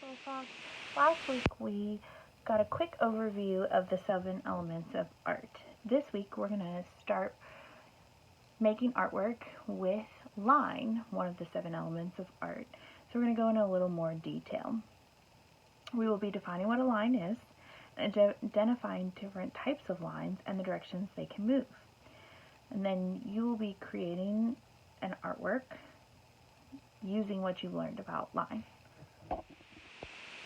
So last week we got a quick overview of the 7 elements of art. This week we're going to start making artwork with line, one of the 7 elements of art. So we're going to go into a little more detail. We will be defining what a line is, and identifying different types of lines and the directions they can move. And then you will be creating an artwork using what you've learned about line.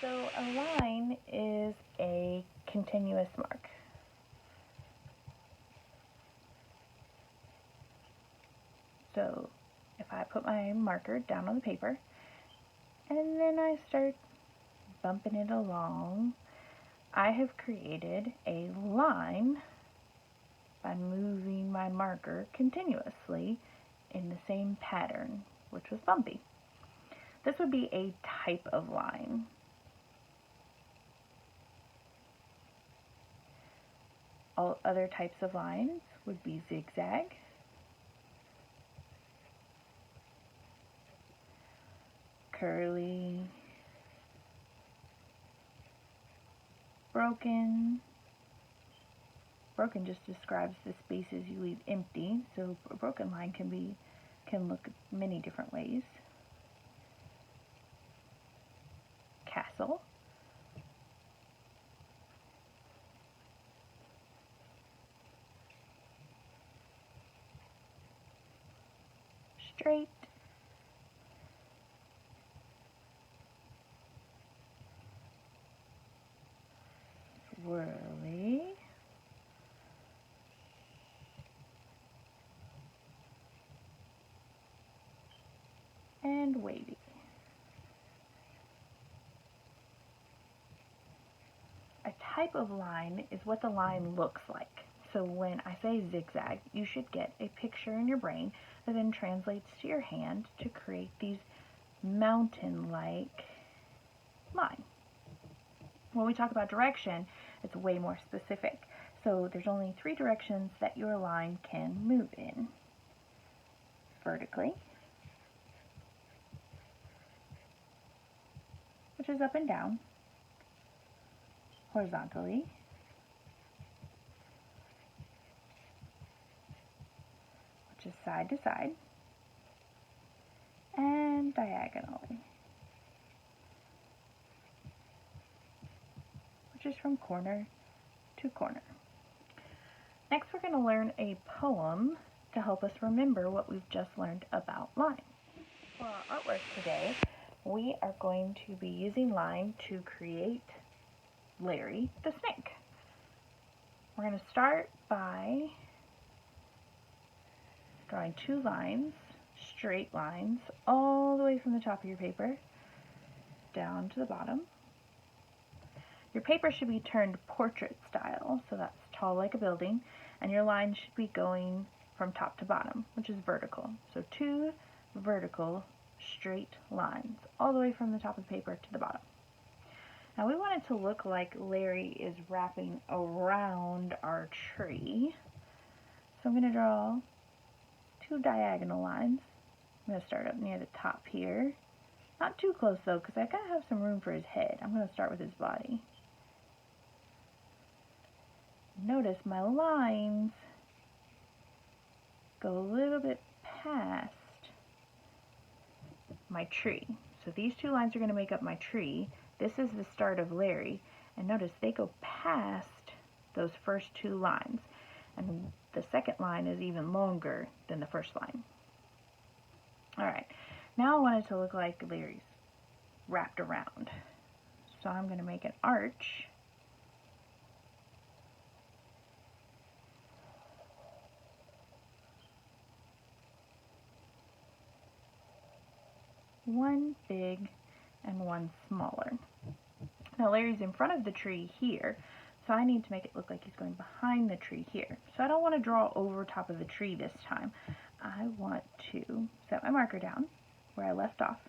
So a line is a continuous mark. So if I put my marker down on the paper and then I start bumping it along, I have created a line by moving my marker continuously in the same pattern, which was bumpy. This would be a type of line. All other types of lines would be zigzag, curly, broken. Broken just describes the spaces you leave empty, so a broken line can look many different ways. Castle. Straight. Swirly. And wavy. A type of line is what the line looks like. So when I say zigzag, you should get a picture in your brain that then translates to your hand to create these mountain-like lines. When we talk about direction, it's way more specific. So there's only 3 directions that your line can move in. Vertically, which is up and down. Horizontally, which is side to side, and diagonally, which is from corner to corner. Next, we're going to learn a poem to help us remember what we've just learned about line. For our artwork today, we are going to be using line to create Larry the snake. We're going to start by drawing 2 lines, straight lines, all the way from the top of your paper down to the bottom. Your paper should be turned portrait style, so that's tall like a building, and your line should be going from top to bottom, which is vertical. So 2 vertical straight lines, all the way from the top of the paper to the bottom. Now we want it to look like Larry is wrapping around our tree. So I'm going to draw 2 diagonal lines. I'm going to start up near the top here. Not too close though, because I gotta have some room for his head. I'm going to start with his body. Notice my lines go a little bit past my tree. So these 2 lines are going to make up my tree. This is the start of Larry, and notice they go past those first 2 lines, and the second line is even longer than the first line. Alright, now I want it to look like Larry's wrapped around. So I'm going to make an arch. One big and one smaller. Now Larry's in front of the tree here, so I need to make it look like he's going behind the tree here. So I don't want to draw over top of the tree this time. I want to set my marker down where I left off,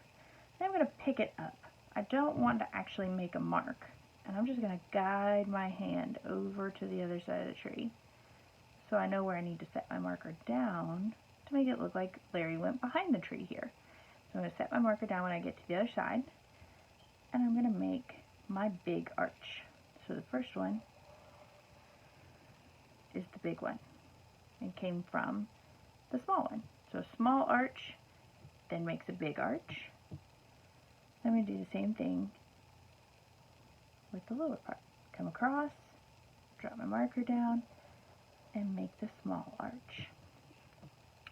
and I'm going to pick it up. I don't want to actually make a mark, and I'm just going to guide my hand over to the other side of the tree so I know where I need to set my marker down to make it look like Larry went behind the tree here. So I'm going to set my marker down when I get to the other side, and I'm going to make my big arch. So the first one is the big one. It came from the small one. So a small arch then makes a big arch. I'm going to do the same thing with the lower part. Come across, drop my marker down, and make the small arch.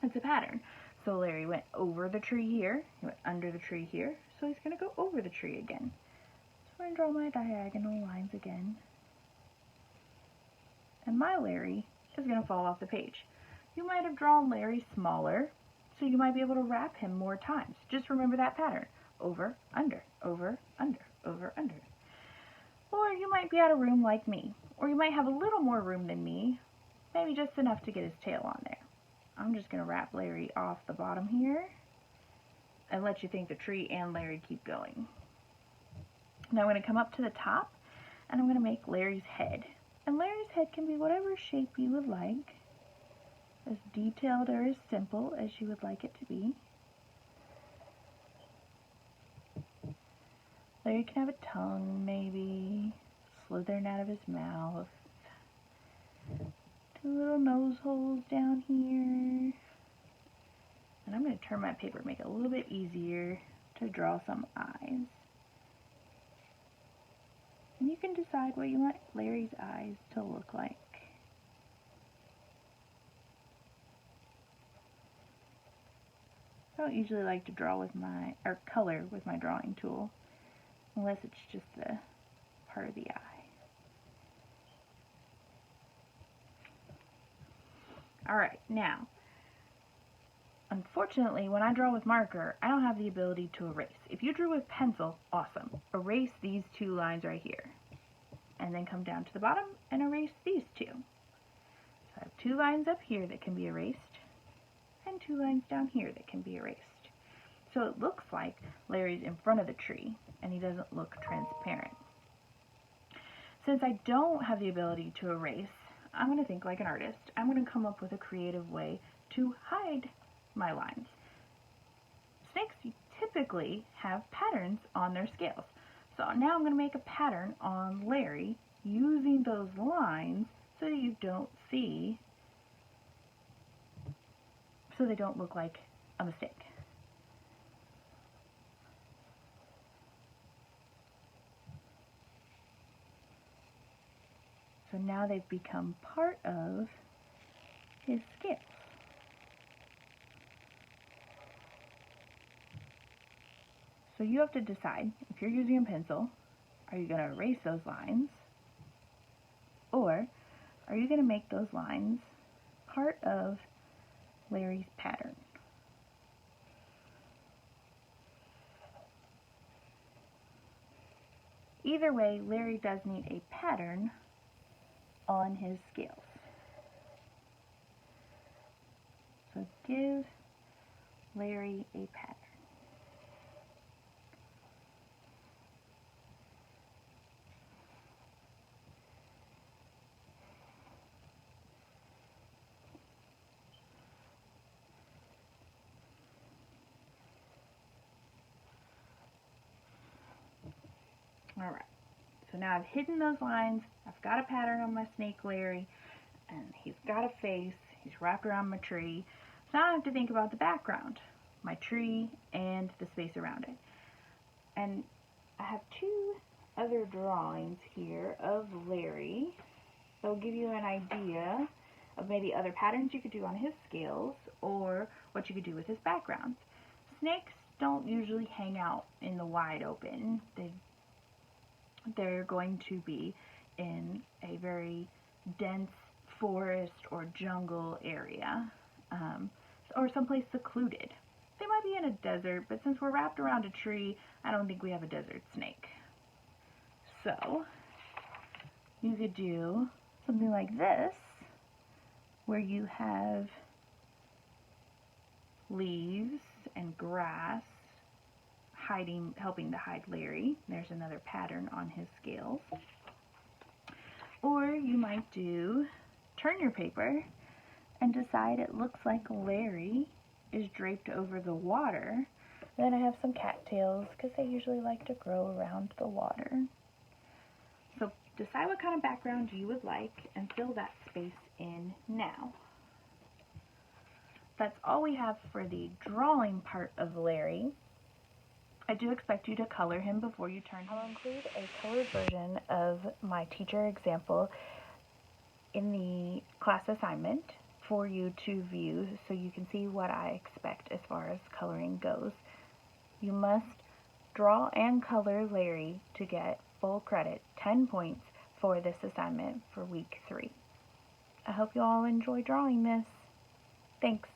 It's a pattern. So Larry went over the tree here, he went under the tree here, so he's going to go over the tree again. So I'm going to draw my diagonal lines again. And my Larry is going to fall off the page. You might have drawn Larry smaller, so you might be able to wrap him more times. Just remember that pattern. Over, under, over, under, over, under. Or you might be out of room like me. Or you might have a little more room than me, maybe just enough to get his tail on there. I'm just going to wrap Larry off the bottom here and let you think the tree and Larry keep going. Now I'm going to come up to the top and I'm going to make Larry's head. And Larry's head can be whatever shape you would like, as detailed or as simple as you would like it to be. Larry can have a tongue, maybe, slithering out of his mouth. Two little nose holes down here. And I'm going to turn my paper, make it a little bit easier to draw some eyes. And you can decide what you want Larry's eyes to look like. I don't usually like to draw with or color with my drawing tool, unless it's just a part of the eye. Alright, now, unfortunately, when I draw with marker, I don't have the ability to erase. If you drew with pencil, awesome. Erase these two lines right here. And then come down to the bottom and erase these two. So I have two lines up here that can be erased, and two lines down here that can be erased. So it looks like Larry's in front of the tree, and he doesn't look transparent. Since I don't have the ability to erase, I'm going to think like an artist. I'm going to come up with a creative way to hide my lines. Snakes typically have patterns on their scales. So now I'm going to make a pattern on Larry using those lines so that you don't see, so they don't look like a mistake. So now they've become part of his scales. So you have to decide, if you're using a pencil, are you going to erase those lines, or are you going to make those lines part of Larry's pattern? Either way, Larry does need a pattern on his scales. So give Larry a pattern. Alright, so now I've hidden those lines, I've got a pattern on my snake Larry, and he's got a face, he's wrapped around my tree. So now I have to think about the background, my tree, and the space around it. And I have two other drawings here of Larry that will give you an idea of maybe other patterns you could do on his scales, or what you could do with his background. Snakes don't usually hang out in the wide open. They're going to be in a very dense forest or jungle area, or someplace secluded. They might be in a desert, but since we're wrapped around a tree, I don't think we have a desert snake. So you could do something like this, where you have leaves and grass helping to hide Larry. There's another pattern on his scales. Or you might turn your paper and decide it looks like Larry is draped over the water, And then I have some cattails because they usually like to grow around the water. So decide what kind of background you would like and fill that space in now. That's all we have for the drawing part of Larry. I do expect you to color him before you turn him. I'll include a colored version of my teacher example in the class assignment for you to view so you can see what I expect as far as coloring goes. You must draw and color Larry to get full credit, 10 points for this assignment for week 3. I hope you all enjoy drawing this. Thanks.